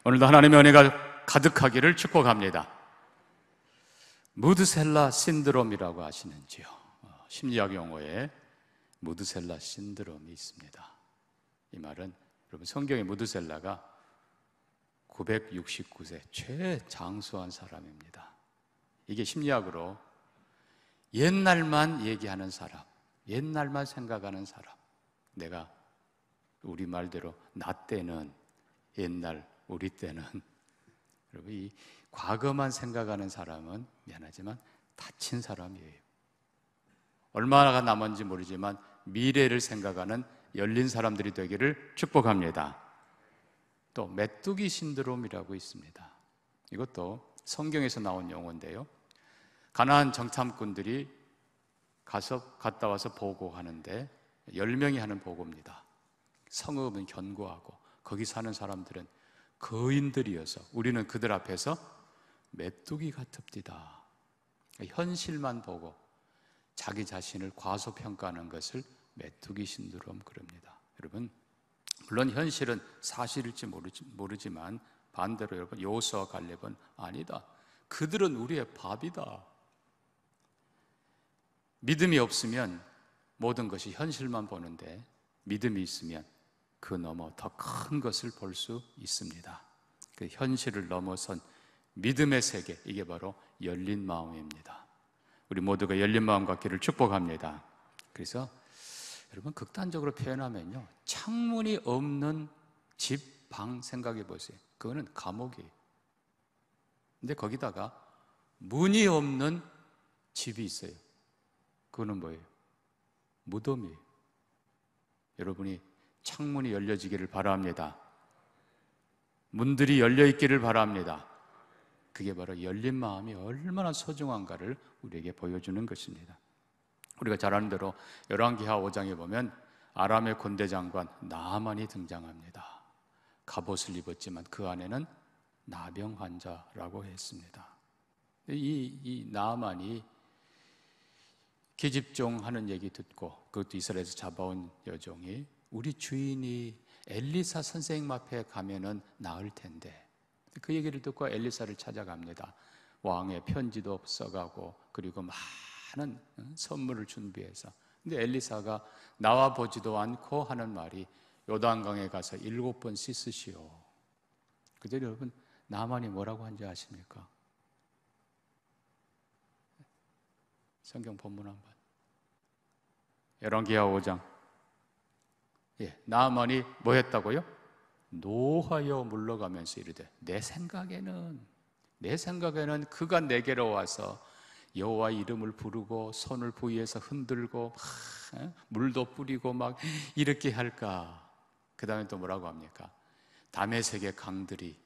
오늘도 하나님의 은혜가 가득하기를 축복합니다. 무드셀라 신드롬이라고 아시는지요? 심리학 용어에 무드셀라 신드롬이 있습니다. 이 말은 여러분, 성경의 무드셀라가 969세 최장수한 사람입니다. 이게 심리학으로 옛날만 얘기하는 사람, 옛날만 생각하는 사람. 내가 우리 말대로 나 때는, 옛날 우리 때는, 여러분, 이 과거만 생각하는 사람은 미안하지만 다친 사람이에요. 얼마나 남았는지 모르지만 미래를 생각하는 열린 사람들이 되기를 축복합니다. 또 메뚜기 신드롬이라고 있습니다. 이것도 성경에서 나온 용어인데요, 가나안 정탐꾼들이 갔다 와서 보고하는데 10명이 하는 보고입니다. 성읍은 견고하고 거기 사는 사람들은 거인들이어서 우리는 그들 앞에서 메뚜기 같읍디다. 현실만 보고 자기 자신을 과소평가하는 것을 메뚜기 신드롬 그럽니다. 여러분, 물론 현실은 사실일지 모르지만 반대로 여러분, 여호수아와 갈렙은 아니다, 그들은 우리의 밥이다. 믿음이 없으면 모든 것이 현실만 보는데 믿음이 있으면 그 너머 더 큰 것을 볼 수 있습니다. 그 현실을 넘어선 믿음의 세계, 이게 바로 열린 마음입니다. 우리 모두가 열린 마음 갖기를 축복합니다. 그래서 여러분, 극단적으로 표현하면요, 창문이 없는 집, 방 생각해 보세요. 그거는 감옥이에요. 근데 거기다가 문이 없는 집이 있어요. 그거는 뭐예요? 무덤이에요. 여러분이 창문이 열려지기를 바랍니다. 문들이 열려있기를 바랍니다. 그게 바로 열린 마음이 얼마나 소중한가를 우리에게 보여주는 것입니다. 우리가 잘 아는 대로 열왕기하 5장에 보면 아람의 군대 장관 나아만이 등장합니다. 갑옷을 입었지만 그 안에는 나병 환자라고 했습니다. 이 나아만이 계집종 하는 얘기 듣고, 그것도 이스라엘에서 잡아온 여종이 우리 주인이 엘리사 선생님 앞에 가면은 나을 텐데, 그 얘기를 듣고 엘리사를 찾아갑니다. 왕의 편지도 써가고 그리고 많은 선물을 준비해서. 근데 엘리사가 나와 보지도 않고 하는 말이 요단강에 가서 7번 씻으시오. 그때 여러분, 나만이 뭐라고 한지 아십니까? 성경 본문 한번, 열왕기하 5장. 나만이 뭐 했다고요? 노하여 물러가면서 이르되 내 생각에는 그가 내게로 와서 여호와 이름을 부르고 손을 부위에서 흔들고 물도 뿌리고 막 이렇게 할까? 그 다음에 또 뭐라고 합니까? 다메섹의 강들이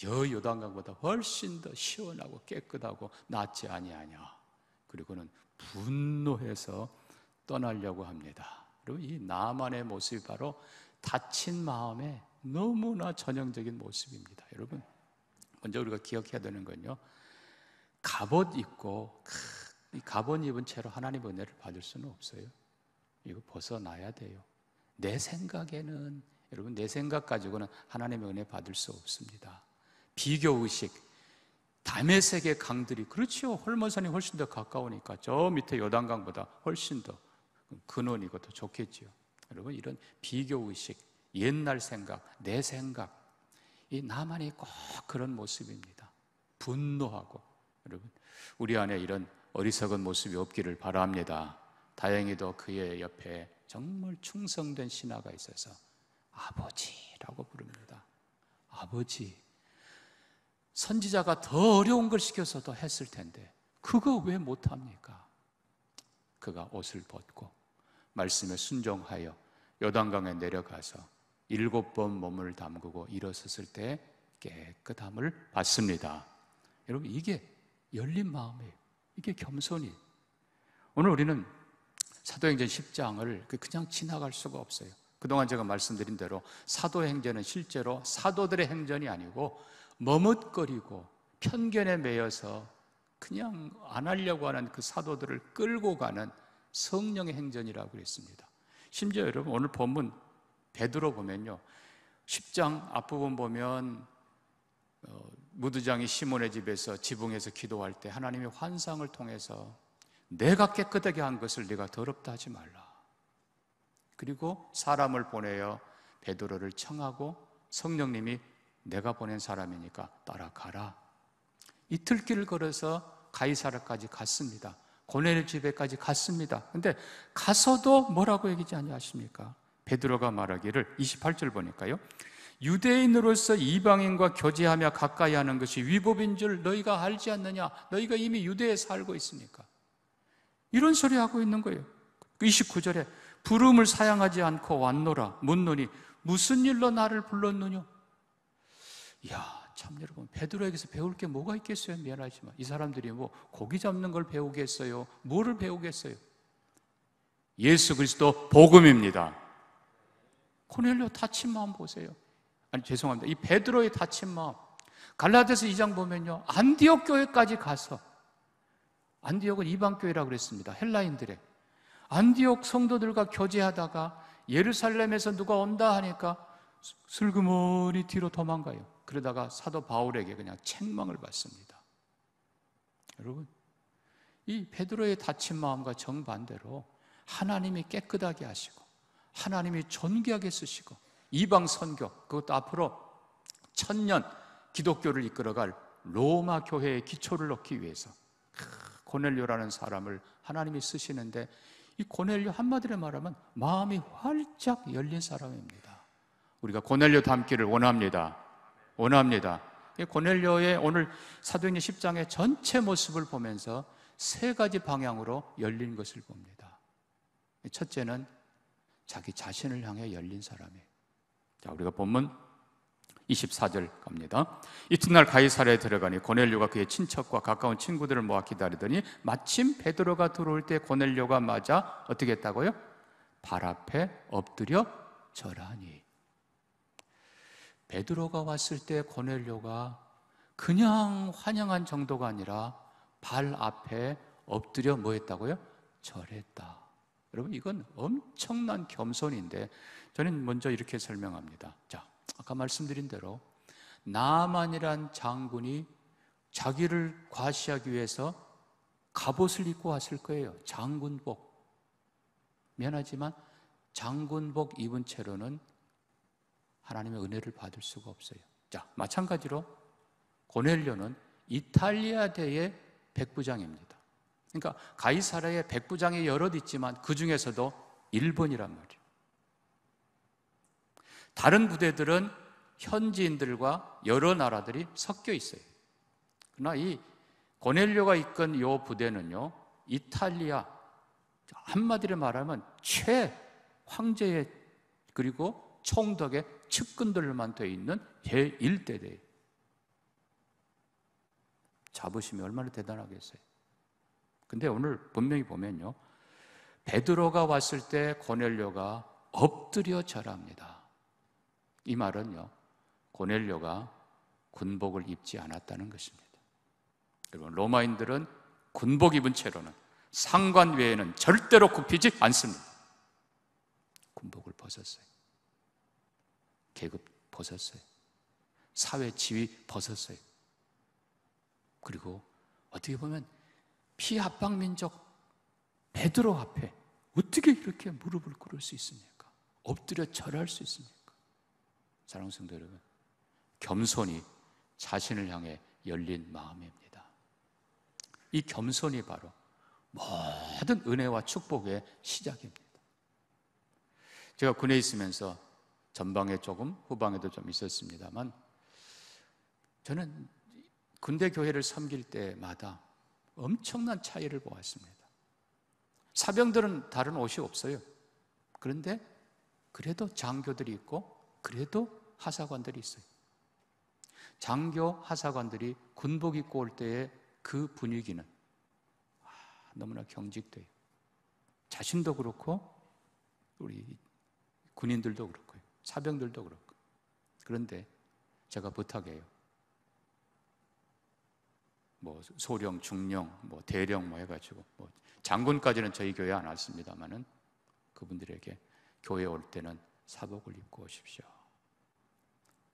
요단강보다 훨씬 더 시원하고 깨끗하고 낫지 아니하냐. 그리고는 분노해서 떠나려고 합니다. 그리고 이 나만의 모습이 바로 다친 마음의 너무나 전형적인 모습입니다. 여러분, 먼저 우리가 기억해야 되는 건요, 갑옷 입고 이 갑옷 입은 채로 하나님의 은혜를 받을 수는 없어요. 이거 벗어나야 돼요. 내 생각에는, 여러분, 내 생각 가지고는 하나님의 은혜 받을 수 없습니다. 비교의식, 다메섹의 강들이, 그렇죠, 홀몬산이 훨씬 더 가까우니까 저 밑에 요단강보다 훨씬 더 근원이고 더 좋겠지요. 여러분, 이런 비교의식, 옛날 생각, 내 생각, 이 나만이 꼭 그런 모습입니다. 분노하고. 여러분, 우리 안에 이런 어리석은 모습이 없기를 바랍니다. 다행히도 그의 옆에 정말 충성된 신하가 있어서 아버지라고 부릅니다. 아버지. 선지자가 더 어려운 걸 시켜서도 했을 텐데 그거 왜 못합니까? 그가 옷을 벗고 말씀에 순종하여 요단강에 내려가서 7번 몸을 담그고 일어섰을 때 깨끗함을 받습니다. 여러분, 이게 열린 마음이에요. 이게 겸손이에요. 오늘 우리는 사도행전 10장을 그냥 지나갈 수가 없어요. 그동안 제가 말씀드린 대로 사도행전은 실제로 사도들의 행전이 아니고 머뭇거리고 편견에 매여서 그냥 안 하려고 하는 그 사도들을 끌고 가는 성령의 행전이라고 그랬습니다. 심지어 여러분, 오늘 본문 베드로 보면요, 10장 앞부분 보면 무두장이 시몬의 집에서 지붕에서 기도할 때 하나님이 환상을 통해서 내가 깨끗하게 한 것을 네가 더럽다 하지 말라. 그리고 사람을 보내어 베드로를 청하고 성령님이 내가 보낸 사람이니까 따라가라. 이틀길을 걸어서 가이사랴까지 갔습니다. 고넬료 집에까지 갔습니다. 근데 가서도 뭐라고 얘기하지 아니하십니까? 베드로가 말하기를 28절 보니까요, 유대인으로서 이방인과 교제하며 가까이 하는 것이 위법인 줄 너희가 알지 않느냐? 너희가 이미 유대에 살고 있으니까. 이런 소리 하고 있는 거예요. 29절에 부름을 사양하지 않고 왔노라. 묻노니 무슨 일로 나를 불렀느냐? 이야, 참 여러분, 베드로에게서 배울 게 뭐가 있겠어요? 미안하지만 이 사람들이 뭐 고기 잡는 걸 배우겠어요? 뭐를 배우겠어요? 예수 그리스도 복음입니다. 고넬료 다친 마음 보세요. 아니 죄송합니다. 이 베드로의 다친 마음, 갈라디아서 2장 보면요, 안디옥 교회까지 가서, 안디옥은 이방 교회라고 그랬습니다. 헬라인들의 안디옥 성도들과 교제하다가 예루살렘에서 누가 온다 하니까 슬그머니 뒤로 도망가요. 그러다가 사도 바울에게 그냥 책망을 받습니다. 여러분, 이 베드로의 다친 마음과 정반대로 하나님이 깨끗하게 하시고 하나님이 존귀하게 쓰시고 이방 선교, 그것도 앞으로 1000년 기독교를 이끌어갈 로마 교회의 기초를 넣기 위해서 고넬료라는 사람을 하나님이 쓰시는데, 이 고넬료 한마디로 말하면 마음이 활짝 열린 사람입니다. 우리가 고넬료 닮기를 원합니다. 원합니다. 고넬료의 오늘 사도행전 10장의 전체 모습을 보면서 세 가지 방향으로 열린 것을 봅니다. 첫째는 자기 자신을 향해 열린 사람이에요. 자, 우리가 본문 24절 갑니다. 이튿날 가이사랴에 들어가니 고넬료가 그의 친척과 가까운 친구들을 모아 기다리더니 마침 베드로가 들어올 때 고넬료가 맞아 어떻게 했다고요? 발 앞에 엎드려 절하니. 베드로가 왔을 때 고넬료가 그냥 환영한 정도가 아니라 발 앞에 엎드려 뭐 했다고요? 절했다. 여러분, 이건 엄청난 겸손인데 저는 먼저 이렇게 설명합니다. 자, 아까 말씀드린 대로 나만이란 장군이 자기를 과시하기 위해서 갑옷을 입고 왔을 거예요. 장군복. 미안하지만 장군복 입은 채로는 하나님의 은혜를 받을 수가 없어요. 자, 마찬가지로 고넬료는 이탈리아대의 백부장입니다. 그러니까 가이사랴에 백부장이 여럿 있지만 그 중에서도 1번이란 말이에요. 다른 부대들은 현지인들과 여러 나라들이 섞여 있어요. 그러나 이 고넬료가 이끈 이 부대는요, 이탈리아, 한마디로 말하면 최황제의 그리고 총덕의 측근들만 되어 있는 제1대대예요. 자부심이 얼마나 대단하겠어요. 근데 오늘 분명히 보면요, 베드로가 왔을 때 고넬료가 엎드려 절합니다. 이 말은요, 고넬료가 군복을 입지 않았다는 것입니다. 여러분, 로마인들은 군복 입은 채로는 상관 외에는 절대로 굽히지 않습니다. 군복을 벗었어요. 계급 벗었어요. 사회 지위 벗었어요. 그리고 어떻게 보면 피압방 민족 베드로 앞에 어떻게 이렇게 무릎을 꿇을 수 있습니까? 엎드려 절할 수 있습니까? 사랑하는 성도 여러분, 겸손이 자신을 향해 열린 마음입니다. 이 겸손이 바로 모든 은혜와 축복의 시작입니다. 제가 군에 있으면서 전방에 조금, 후방에도 좀 있었습니다만, 저는 군대 교회를 섬길 때마다 엄청난 차이를 보았습니다. 사병들은 다른 옷이 없어요. 그런데 그래도 장교들이 있고 그래도 하사관들이 있어요. 장교, 하사관들이 군복 입고 올 때의 그 분위기는 너무나 경직돼요. 자신도 그렇고 우리 군인들도 그렇고요. 사병들도 그렇고. 그런데 제가 부탁해요. 뭐 소령, 중령, 뭐 대령 뭐 해가지고 뭐 장군까지는 저희 교회 안 왔습니다만은 그분들에게 교회 올 때는 사복을 입고 오십시오.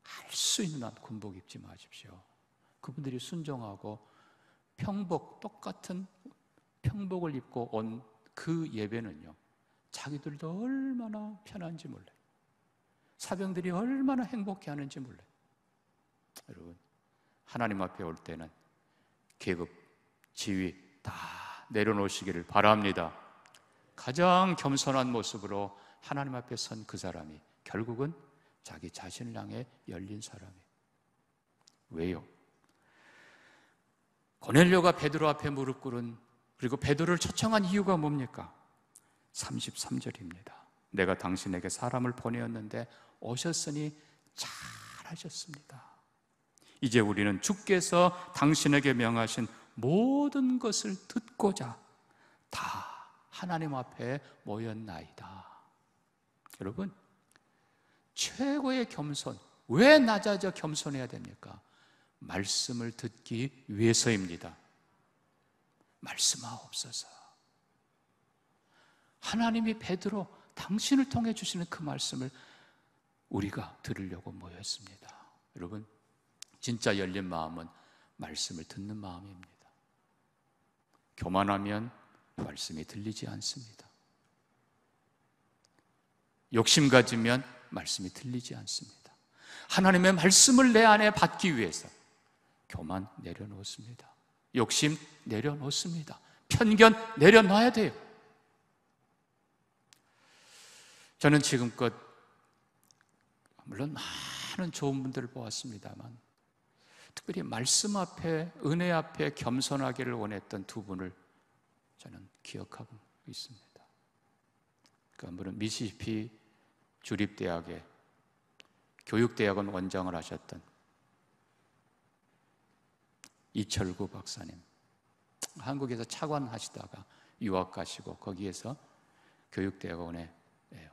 할 수 있는 한 군복 입지 마십시오. 그분들이 순종하고 똑같은 평복을 입고 온 그 예배는요, 자기들도 얼마나 편한지 몰라요. 사병들이 얼마나 행복해하는지 몰라요. 여러분, 하나님 앞에 올 때는 계급, 지위 다 내려놓으시기를 바랍니다. 가장 겸손한 모습으로 하나님 앞에 선 그 사람이 결국은 자기 자신을 향해 열린 사람이에요. 왜요? 고넬료가 베드로 앞에 무릎 꿇은, 그리고 베드로를 초청한 이유가 뭡니까? 33절입니다. 내가 당신에게 사람을 보내었는데 오셨으니 잘하셨습니다. 이제 우리는 주께서 당신에게 명하신 모든 것을 듣고자 다 하나님 앞에 모였나이다. 여러분, 최고의 겸손, 왜 낮아져 겸손해야 됩니까? 말씀을 듣기 위해서입니다. 말씀하옵소서. 하나님이 베드로, 당신을 통해 주시는 그 말씀을 우리가 들으려고 모였습니다. 여러분, 진짜 열린 마음은 말씀을 듣는 마음입니다. 교만하면 말씀이 들리지 않습니다. 욕심 가지면 말씀이 들리지 않습니다. 하나님의 말씀을 내 안에 받기 위해서 교만 내려놓습니다. 욕심 내려놓습니다. 편견 내려놔야 돼요. 저는 지금껏 물론 많은 좋은 분들을 보았습니다만 특별히 말씀 앞에, 은혜 앞에 겸손하기를 원했던 두 분을 저는 기억하고 있습니다. 그 한 분은 미시시피 주립대학의 교육대학원 원장을 하셨던 이철구 박사님, 한국에서 차관하시다가 유학 가시고 거기에서 교육대학원의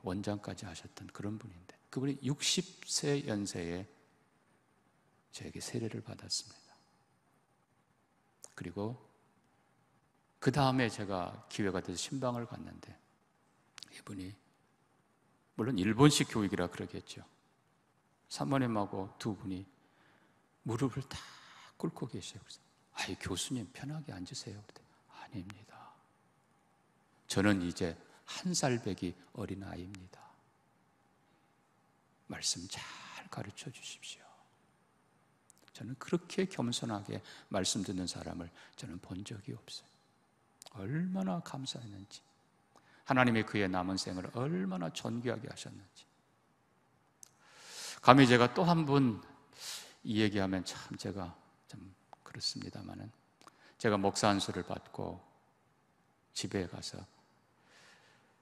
원장까지 하셨던 그런 분인데, 그분이 60세 연세에 저에게 세례를 받았습니다. 그리고 그 다음에 제가 기회가 돼서 신방을 갔는데 이분이, 물론 일본식 교육이라 그러겠죠, 사모님하고 두 분이 무릎을 다 꿇고 계세요. 그래서 아이, 교수님 편하게 앉으세요. 아닙니다. 저는 이제 1살 배기 어린아이입니다. 말씀 잘 가르쳐 주십시오. 저는 그렇게 겸손하게 말씀 듣는 사람을 저는 본 적이 없어요. 얼마나 감사했는지, 하나님이 그의 남은 생을 얼마나 존귀하게 하셨는지. 감히 제가 또 한 분 이 얘기하면 참 제가 좀 그렇습니다만은, 제가 목사 안수를 받고 집에 가서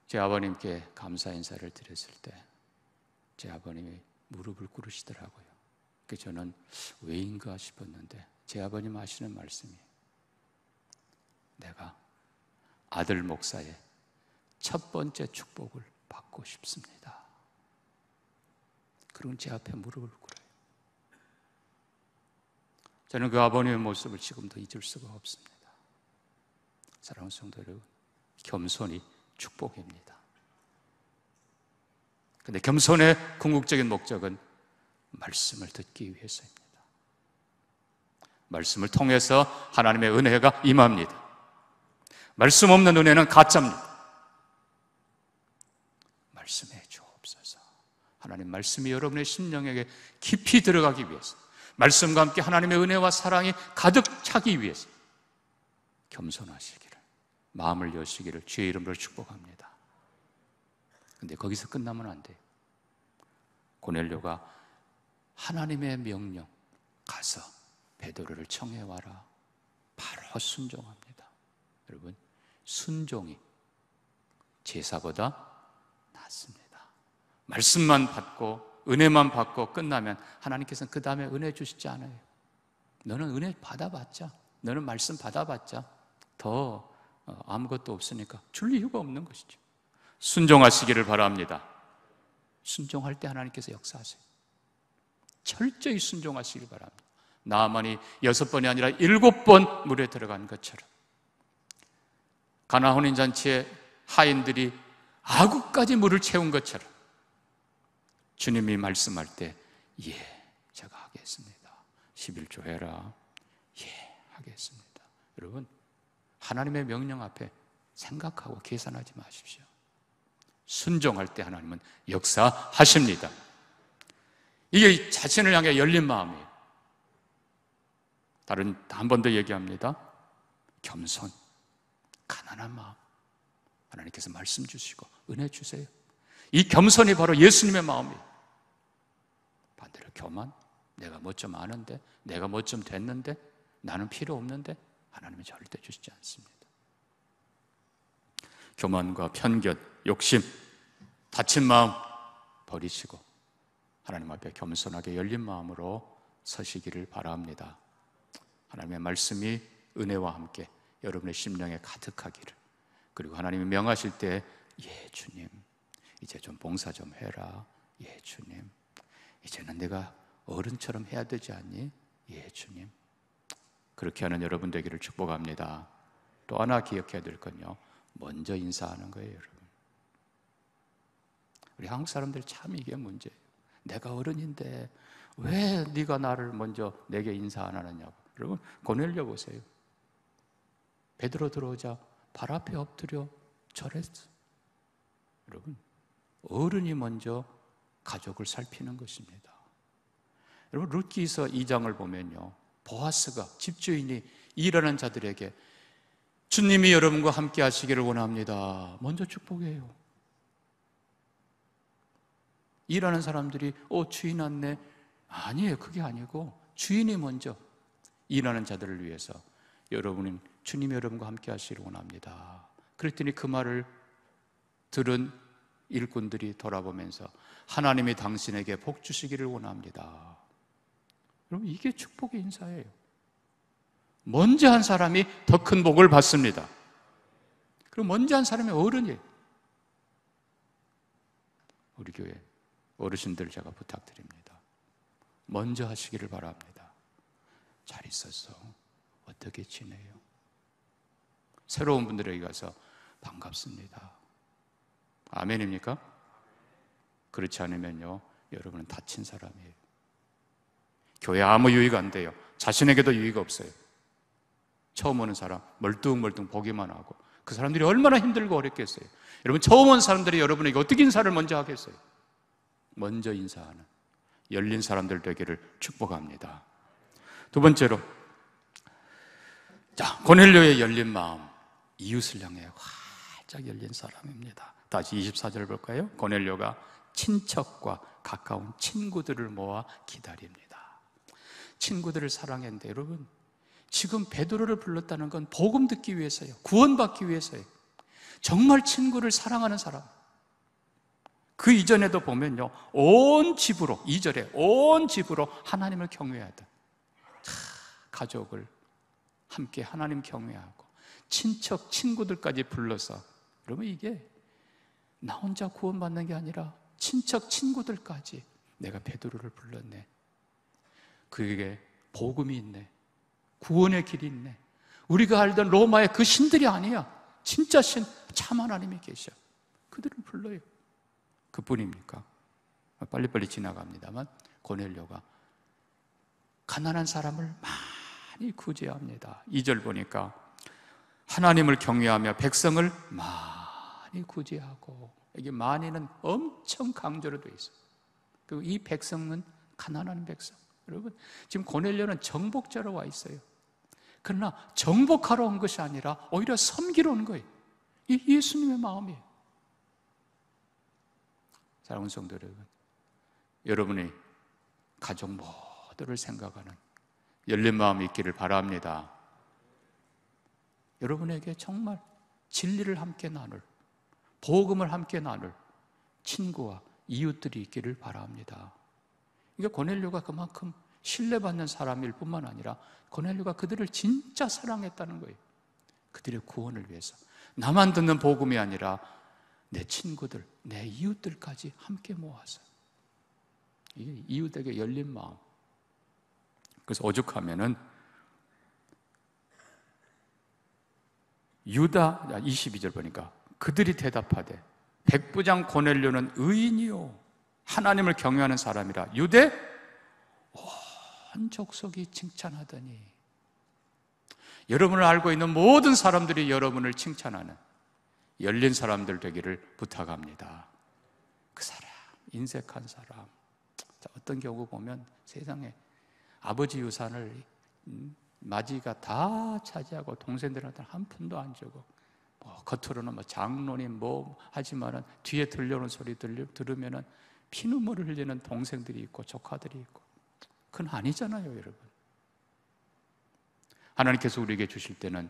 제 아버님께 감사 인사를 드렸을 때 제 아버님이 무릎을 꿇으시더라고요. 그래서 저는 왜인가 싶었는데 제 아버님 하시는 말씀이, 내가 아들 목사의 첫 번째 축복을 받고 싶습니다. 그럼 제 앞에 무릎을 꿇어요. 저는 그 아버님의 모습을 지금도 잊을 수가 없습니다. 사랑하는 성도 여러분, 겸손이 축복입니다. 그런데 겸손의 궁극적인 목적은 말씀을 듣기 위해서입니다. 말씀을 통해서 하나님의 은혜가 임합니다. 말씀 없는 은혜는 가짜입니다. 말씀해 주옵소서. 하나님 말씀이 여러분의 심령에게 깊이 들어가기 위해서, 말씀과 함께 하나님의 은혜와 사랑이 가득 차기 위해서 겸손하시기를, 마음을 여시기를 주의 이름으로 축복합니다. 그런데 거기서 끝나면 안 돼요. 고넬료가 하나님의 명령, 가서 베드로를 청해와라, 바로 순종합니다. 여러분, 순종이 제사보다 낫습니다. 말씀만 받고 은혜만 받고 끝나면 하나님께서는 그 다음에 은혜 주시지 않아요. 너는 은혜 받아봤자, 너는 말씀 받아봤자 더 아무것도 없으니까 줄 이유가 없는 것이죠. 순종하시기를 바랍니다. 순종할 때 하나님께서 역사하세요. 철저히 순종하시길 바랍니다. 나아만이 6번이 아니라 7번 물에 들어간 것처럼, 가나 혼인잔치에 하인들이 아구까지 물을 채운 것처럼 주님이 말씀할 때, 예, 제가 하겠습니다. 11조 해라, 예, 하겠습니다. 여러분, 하나님의 명령 앞에 생각하고 계산하지 마십시오. 순종할 때 하나님은 역사하십니다. 이게 자신을 향해 열린 마음이에요. 한 번 더 얘기합니다. 겸손, 가난한 마음. 하나님께서 말씀 주시고 은혜 주세요. 이 겸손이 바로 예수님의 마음이에요. 반대로 교만, 내가 뭐 좀 아는데, 내가 뭐 좀 됐는데, 나는 필요 없는데, 하나님은 절대 주시지 않습니다. 교만과 편견, 욕심, 다친 마음 버리시고 하나님 앞에 겸손하게 열린 마음으로 서시기를 바랍니다. 하나님의 말씀이 은혜와 함께 여러분의 심령에 가득하기를, 그리고 하나님이 명하실 때 예 주님 이제 좀 봉사 좀 해라, 예 주님 이제는 내가 어른처럼 해야 되지 않니, 예 주님, 그렇게 하는 여러분 되기를 축복합니다. 또 하나 기억해야 될 건요, 먼저 인사하는 거예요. 여러분, 우리 한국 사람들 참 이게 문제예요. 내가 어른인데 왜 네가 나를 먼저 내게 인사 안 하느냐고. 여러분, 고넬료 보세요. 베드로 들어오자 발 앞에 엎드려 절했어. 여러분, 어른이 먼저 가족을 살피는 것입니다. 여러분, 룻기서 2장을 보면요, 보아스가, 집주인이 일하는 자들에게 주님이 여러분과 함께 하시기를 원합니다, 먼저 축복해요. 일하는 사람들이 주인 왔네, 아니에요. 그게 아니고 주인이 먼저 일하는 자들을 위해서 여러분은 주님이 여러분과 함께 하시기를 원합니다. 그랬더니 그 말을 들은 일꾼들이 돌아보면서 하나님이 당신에게 복 주시기를 원합니다. 여러분, 이게 축복의 인사예요. 먼저 한 사람이 더 큰 복을 받습니다. 그리고 먼저 한 사람이 어른이에요. 우리 교회 어르신들 제가 부탁드립니다. 먼저 하시기를 바랍니다. 잘 있었어? 어떻게 지내요? 새로운 분들에게 가서 반갑습니다. 아멘입니까? 그렇지 않으면요, 여러분은 다친 사람이에요. 교회 아무 유의가 안 돼요. 자신에게도 유의가 없어요. 처음 오는 사람 멀뚱멀뚱 보기만 하고, 그 사람들이 얼마나 힘들고 어렵겠어요. 여러분, 처음 온 사람들이 여러분에게 어떻게 인사를 먼저 하겠어요? 먼저 인사하는 열린 사람들 되기를 축복합니다. 두 번째로, 자, 고넬료의 열린 마음, 이웃을 향해 활짝 열린 사람입니다. 다시 24절 볼까요? 고넬료가 친척과 가까운 친구들을 모아 기다립니다. 친구들을 사랑했는데, 여러분, 지금 베드로를 불렀다는 건 복음 듣기 위해서예요. 구원받기 위해서예요. 정말 친구를 사랑하는 사람. 그 이전에도 보면요, 온 집으로, 2절에 온 집으로 하나님을 경외하다. 가족을 함께 하나님 경외하고 친척, 친구들까지 불러서, 여러분, 이게 나 혼자 구원받는 게 아니라 친척, 친구들까지 내가 베드로를 불렀네. 그에게 복음이 있네. 구원의 길이 있네. 우리가 알던 로마의 그 신들이 아니야. 진짜 신, 참 하나님이 계셔. 그들을 불러요. 그뿐입니까? 빨리빨리 지나갑니다만 고넬료가 가난한 사람을 많이 구제합니다. 2절 보니까 하나님을 경외하며 백성을 많이 구제하고, 이게 많이는 엄청 강조로 되어 있어요. 그리고 이 백성은 가난한 백성. 여러분, 지금 고넬료는 정복자로 와 있어요. 그러나 정복하러 온 것이 아니라 오히려 섬기러 온 거예요. 이 예수님의 마음이에요. 사랑하는 성도 여러분, 여러분이 가족 모두를 생각하는 열린 마음이 있기를 바랍니다. 여러분에게 정말 진리를 함께 나눌, 복음을 함께 나눌 친구와 이웃들이 있기를 바랍니다. 이게 고넬료가 그만큼 신뢰받는 사람일 뿐만 아니라 고넬료가 그들을 진짜 사랑했다는 거예요. 그들의 구원을 위해서. 나만 듣는 복음이 아니라 내 친구들, 내 이웃들까지 함께 모아서, 이게 이웃에게 열린 마음. 그래서 오죽하면은 유다, 22절 보니까 그들이 대답하되 백부장 고넬료는 의인이요 하나님을 경외하는 사람이라 유대 온 족속이 칭찬하더니, 여러분을 알고 있는 모든 사람들이 여러분을 칭찬하는 열린 사람들 되기를 부탁합니다. 그 사람, 인색한 사람. 자, 어떤 경우 보면 세상에 아버지 유산을 마지가 다 차지하고 동생들한테 한 푼도 안 주고 겉으로는 장로님 하지만은 뒤에 들려오는 소리 들으면은 피눈물을 흘리는 동생들이 있고 조카들이 있고, 그건 아니잖아요, 여러분. 하나님께서 우리에게 주실 때는,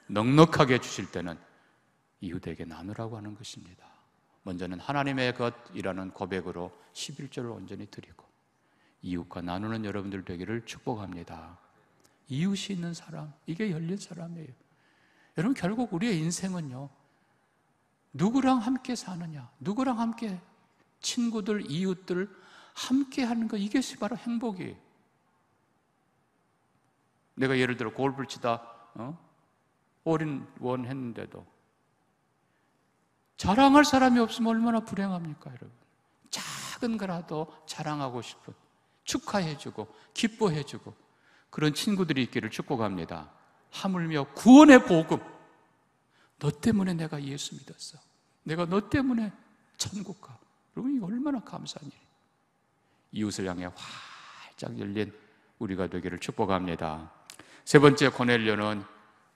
넉넉하게 주실 때는 이웃에게 나누라고 하는 것입니다. 먼저는 하나님의 것이라는 고백으로 11조를 온전히 드리고 이웃과 나누는 여러분들 되기를 축복합니다. 이웃이 있는 사람, 이게 열린 사람이에요. 여러분, 결국 우리의 인생은요, 누구랑 함께 사느냐, 누구랑 함께 친구들, 이웃들 함께 하는 거, 이것이 바로 행복이에요. 내가 예를 들어 골프를 치다 올인원 했는데도 자랑할 사람이 없으면 얼마나 불행합니까, 여러분? 작은 거라도 자랑하고 싶은, 축하해주고 기뻐해주고 그런 친구들이 있기를 축복합니다. 하물며 구원의 복음, 너 때문에 내가 예수 믿었어, 내가 너 때문에 천국 가. 여러분, 이거 얼마나 감사한 일이에요. 이웃을 향해 활짝 열린 우리가 되기를 축복합니다. 세 번째, 고넬료는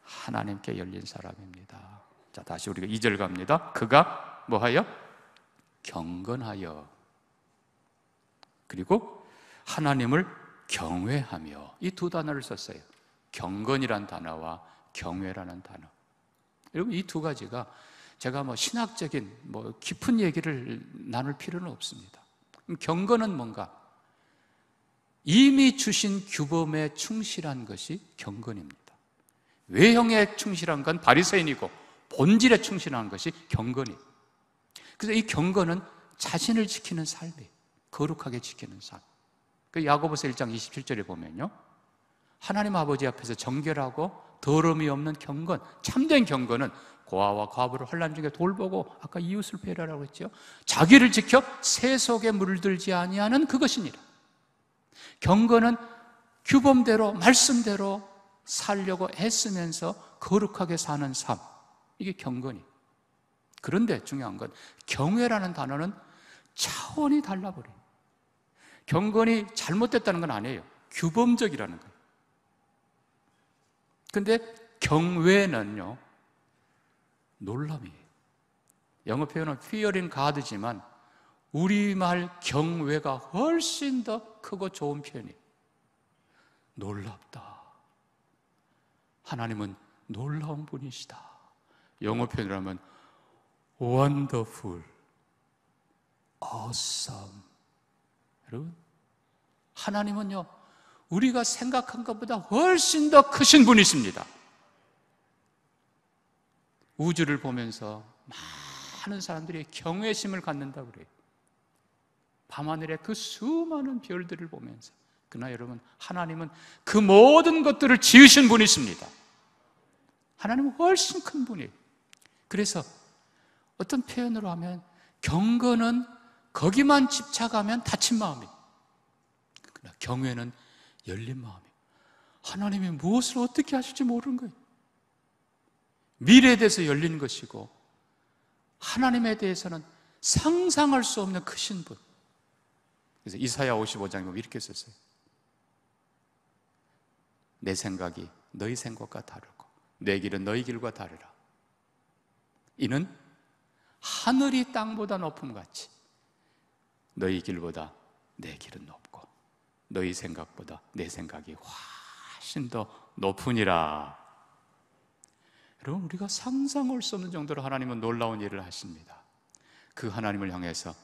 하나님께 열린 사람입니다. 자, 다시 우리가 2절 갑니다. 그가 뭐하여? 경건하여, 그리고 하나님을 경외하며, 이 두 단어를 썼어요. 경건이란 단어와 경외라는 단어. 여러분, 이 두 가지가 제가 신학적인 깊은 얘기를 나눌 필요는 없습니다. 경건은 뭔가? 이미 주신 규범에 충실한 것이 경건입니다. 외형에 충실한 건 바리새인이고 본질에 충실한 것이 경건이에요. 그래서 이 경건은 자신을 지키는 삶이에요. 거룩하게 지키는 삶. 그 야고보서 1장 27절에 보면요, 하나님 아버지 앞에서 정결하고 더러움이 없는 경건, 참된 경건은 고아와 과부를 환난 중에 돌보고, 아까 이웃을 배려하라고 했죠. 자기를 지켜 새 속에 물들지 아니하는 그것이니라. 경건은 규범대로, 말씀대로 살려고 애쓰면서 거룩하게 사는 삶, 이게 경건이에요. 그런데 중요한 건 경외라는 단어는 차원이 달라버려요. 경건이 잘못됐다는 건 아니에요. 규범적이라는 거예요. 근데 경외는요, 놀람이에요. 영어 표현은 fearing God지만 우리말 경외가 훨씬 더 크고 좋은 표현이에요. 놀랍다. 하나님은 놀라운 분이시다. 영어 표현으로 하면 wonderful, awesome. 여러분, 하나님은요, 우리가 생각한 것보다 훨씬 더 크신 분이십니다. 우주를 보면서 많은 사람들이 경외심을 갖는다고 그래요. 밤하늘의 그 수많은 별들을 보면서. 그러나 여러분, 하나님은 그 모든 것들을 지으신 분이십니다. 하나님은 훨씬 큰 분이에요. 그래서 어떤 표현으로 하면 경건은 거기만 집착하면 닫힌 마음이에요. 그러나 경외는 열린 마음이에요. 하나님이 무엇을 어떻게 하실지 모르는 거예요. 미래에 대해서 열린 것이고, 하나님에 대해서는 상상할 수 없는 크신 분. 그래서 이사야 55장에 보면 이렇게 썼어요. 내 생각이 너희 생각과 다르고 내 길은 너희 길과 다르라. 이는 하늘이 땅보다 높음 같이 너희 길보다 내 길은 높고 너희 생각보다 내 생각이 훨씬 더 높으니라. 여러분, 우리가 상상할 수 없는 정도로 하나님은 놀라운 일을 하십니다. 그 하나님을 향해서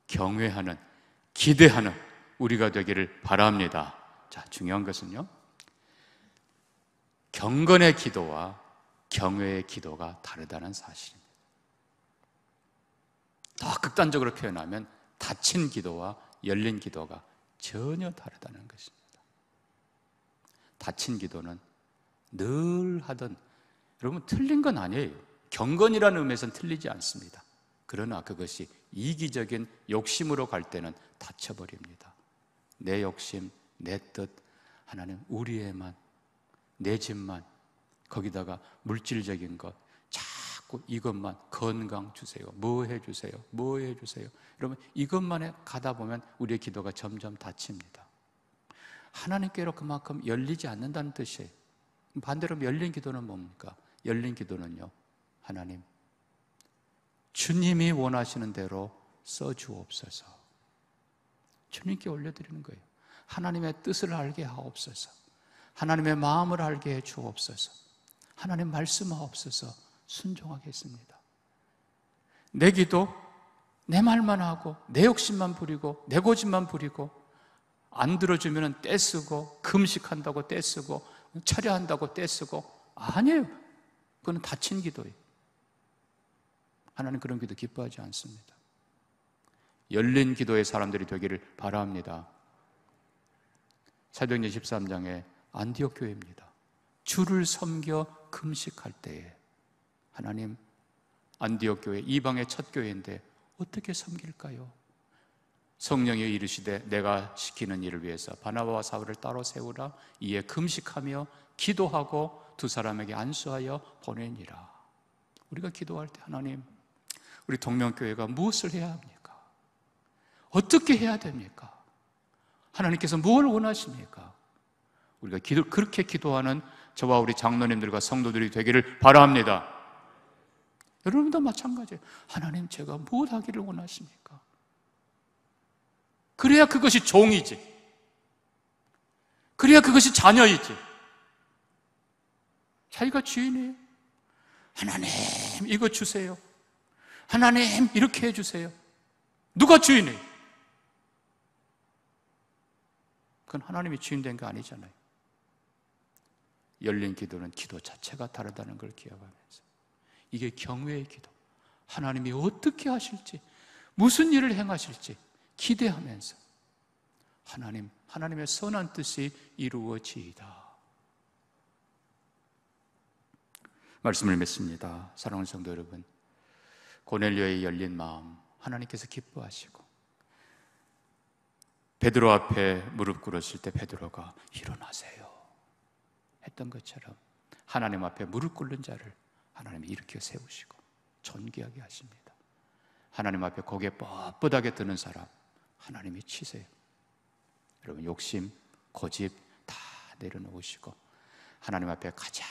경외하는, 기대하는 우리가 되기를 바랍니다. 자, 중요한 것은요, 경건의 기도와 경외의 기도가 다르다는 사실입니다. 더 극단적으로 표현하면 닫힌 기도와 열린 기도가 전혀 다르다는 것입니다. 닫힌 기도는 늘 하던, 여러분, 틀린 건 아니에요. 경건이라는 의미에서는 틀리지 않습니다. 그러나 그것이 이기적인 욕심으로 갈 때는 닫혀버립니다. 내 욕심, 내 뜻, 하나님 우리의만, 내 집만, 거기다가 물질적인 것 자꾸 이것만 건강 주세요, 뭐 해주세요, 뭐 해주세요. 여러분 이것만에 가다 보면 우리의 기도가 점점 닫힙니다. 하나님께로 그만큼 열리지 않는다는 뜻이에요. 반대로 열린 기도는 뭡니까? 열린 기도는요, 하나님 주님이 원하시는 대로 써주옵소서. 주님께 올려드리는 거예요. 하나님의 뜻을 알게 하옵소서. 하나님의 마음을 알게 해 주옵소서. 하나님 말씀하옵소서. 순종하겠습니다. 내 기도, 내 말만 하고 내 욕심만 부리고 내 고집만 부리고 안 들어주면 떼쓰고 금식한다고 떼쓰고 철야한다고 떼쓰고 아니에요. 그건 닫힌 기도예요. 하나님 그런 기도 기뻐하지 않습니다. 열린 기도의 사람들이 되기를 바랍니다. 사도행전 13장에 안디옥 교회입니다. 주를 섬겨 금식할 때에 하나님, 안디옥 교회 이방의 첫 교회인데 어떻게 섬길까요? 성령이 이르시되 내가 시키는 일을 위해서 바나바와 사울을 따로 세우라. 이에 금식하며 기도하고 두 사람에게 안수하여 보내니라. 우리가 기도할 때 하나님, 우리 동명교회가 무엇을 해야 합니까? 어떻게 해야 됩니까? 하나님께서 뭘 원하십니까? 우리가 그렇게 기도하는 저와 우리 장로님들과 성도들이 되기를 바랍니다. 여러분도 마찬가지예요. 하나님 제가 무엇 하기를 원하십니까? 그래야 그것이 종이지. 그래야 그것이 자녀이지. 자기가 주인이에요. 하나님 이거 주세요. 하나님 이렇게 해주세요. 누가 주인이에요? 그건 하나님이 주인 된 거 아니잖아요. 열린 기도는 기도 자체가 다르다는 걸 기억하면서 이게 경외의 기도, 하나님이 어떻게 하실지 무슨 일을 행하실지 기대하면서 하나님의 선한 뜻이 이루어지이다. 말씀을 맺습니다. 사랑하는 성도 여러분, 고넬료의 열린 마음 하나님께서 기뻐하시고 베드로 앞에 무릎 꿇었을 때 베드로가 일어나세요 했던 것처럼 하나님 앞에 무릎 꿇는 자를 하나님이 일으켜 세우시고 존귀하게 하십니다. 하나님 앞에 고개 뻣뻣하게 드는 사람 하나님이 치세요. 여러분 욕심, 고집 다 내려놓으시고 하나님 앞에 가장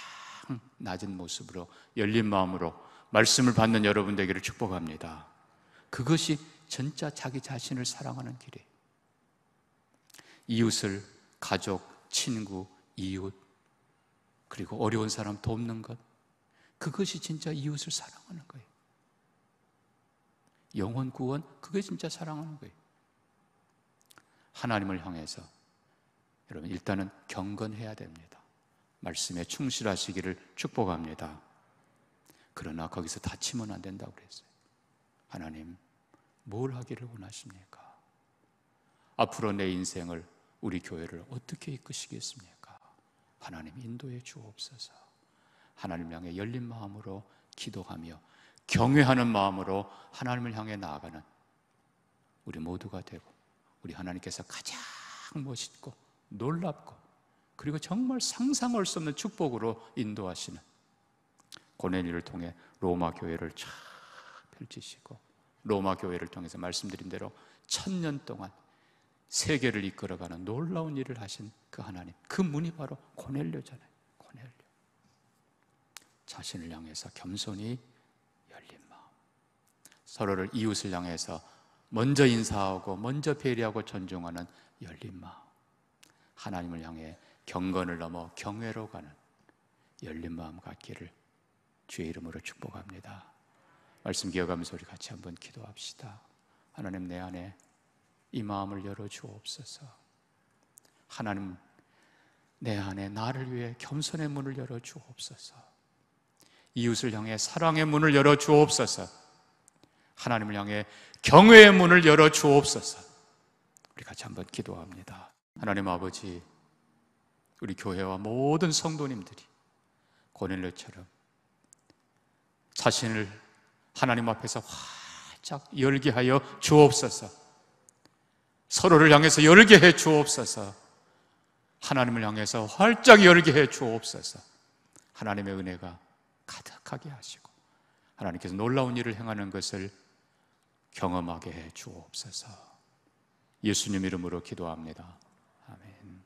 낮은 모습으로 열린 마음으로 말씀을 받는 여러분 되기를 축복합니다. 그것이 진짜 자기 자신을 사랑하는 길이에요. 이웃을, 가족, 친구, 이웃, 그리고 어려운 사람 돕는 것, 그것이 진짜 이웃을 사랑하는 거예요. 영혼 구원, 그게 진짜 사랑하는 거예요. 하나님을 향해서 여러분 일단은 경건해야 됩니다. 말씀에 충실하시기를 축복합니다. 그러나 거기서 다치면 안 된다고 그랬어요. 하나님 뭘 하기를 원하십니까? 앞으로 내 인생을, 우리 교회를 어떻게 이끄시겠습니까? 하나님 인도해 주옵소서. 하나님을 향해 열린 마음으로 기도하며 경외하는 마음으로 하나님을 향해 나아가는 우리 모두가 되고, 우리 하나님께서 가장 멋있고 놀랍고 그리고 정말 상상할 수 없는 축복으로 인도하시는 고넬료를 통해 로마 교회를 쫙 펼치시고, 로마 교회를 통해서 말씀드린 대로 1000년 동안 세계를 이끌어가는 놀라운 일을 하신 그 하나님, 그 문이 바로 고넬료잖아요. 고넬료. 자신을 향해서 겸손히 열린 마음, 서로를 이웃을 향해서 먼저 인사하고 먼저 배려하고 존중하는 열린 마음, 하나님을 향해 경건을 넘어 경외로 가는 열린 마음 갖기를 주의 이름으로 축복합니다. 말씀 기억하면서 우리 같이 한번 기도합시다. 하나님 내 안에 이 마음을 열어주옵소서. 하나님 내 안에 나를 위해 겸손의 문을 열어주옵소서. 이웃을 향해 사랑의 문을 열어주옵소서. 하나님을 향해 경외의 문을 열어주옵소서. 우리 같이 한번 기도합니다. 하나님 아버지, 우리 교회와 모든 성도님들이 고넬료처럼 자신을 하나님 앞에서 활짝 열게 하여 주옵소서. 서로를 향해서 열게 해 주옵소서. 하나님을 향해서 활짝 열게 해 주옵소서. 하나님의 은혜가 가득하게 하시고 하나님께서 놀라운 일을 행하는 것을 경험하게 해 주옵소서. 예수님 이름으로 기도합니다. 아멘.